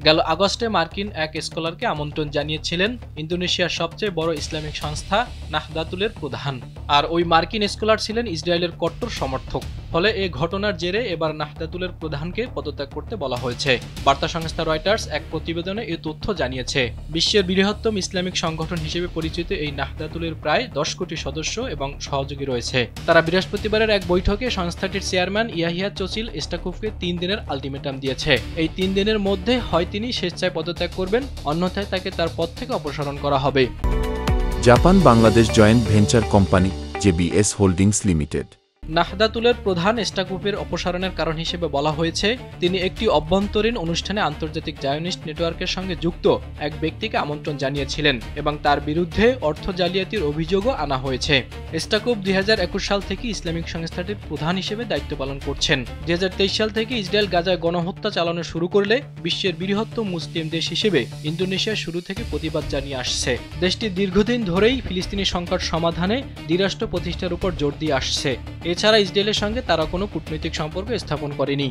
গেল আগস্টে মার্কিন এক স্কলারকে আমন্ত্রণ জানিয়েছিলেন ইন্দোনেশিয়ার সবচেয়ে বড় ইসলামিক সংস্থা নাহদাতুলের প্রধান। আর ওই মার্কিন স্কলার ছিলেন ইসরায়েলের কট্টর সমর্থক। ফলে এই ঘটনার জেরে এবার নাহদাতুলের প্রধানকে পদত্যাগ করতে বলা হয়েছে। বার্তা সংস্থা রয়টার্স এক প্রতিবেদনে এই তথ্য জানিয়েছে। বিশ্বের বৃহত্তম ইসলামিক সংগঠন হিসেবে পরিচিত এই নাহদাতুলের প্রায় 10 কোটি সদস্য এবং সহযোগী রয়েছে। তারা বৃহস্পতিবারের এক বৈঠকে সংস্থাটির চেয়ারম্যান ইয়াহিয়া চচিল এস্টাকুফকে 3 দিনের আলটিমেটাম দিয়েছে। এই 3 দিনের মধ্যে হয় তিনি স্বেচ্ছায় পদত্যাগ করবেন, অন্যথায় তাকে তার পদ থেকে অপসারণ করা হবে। Japan Bangladesh joint venture company JBS holdings limited. নাহদাতুলের প্রধান এস্টাকুফের অপসারণের কারণ হিসেবে বলা হয়েছে, তিনি একটি অভ্যন্তরীণ অনুষ্ঠানে আন্তর্জাতিক জায়োনিস্ট নেটওয়ার্কের সঙ্গে যুক্ত এক ব্যক্তিকে আমন্ত্রণ জানিয়েছিলেন এবং তার বিরুদ্ধে অর্থ জালিয়াতির অভিযোগও আনা হয়েছে। এস্টাকুফ 2021 সাল থেকে ইসলামিক সংস্থাটির প্রধান হিসেবে দায়িত্ব পালন করছেন। 2023 সাল থেকে ইসরায়েল গাজায় গণহত্যা চালানো শুরু করলে বিশ্বের বৃহত্তম মুসলিম দেশ হিসেবে ইন্দোনেশিয়া শুরু থেকে প্রতিবাদ জানিয়ে আসছে। দেশটি দীর্ঘদিন ধরেই ফিলিস্তিনি সংকট সমাধানে দ্বিরাষ্ট্র প্রতিষ্ঠার উপর জোর দিয়ে আসছে। এছাড়া ইসরায়েলের সঙ্গে তারা কোনো কূটনৈতিক সম্পর্ক স্থাপন করেনি।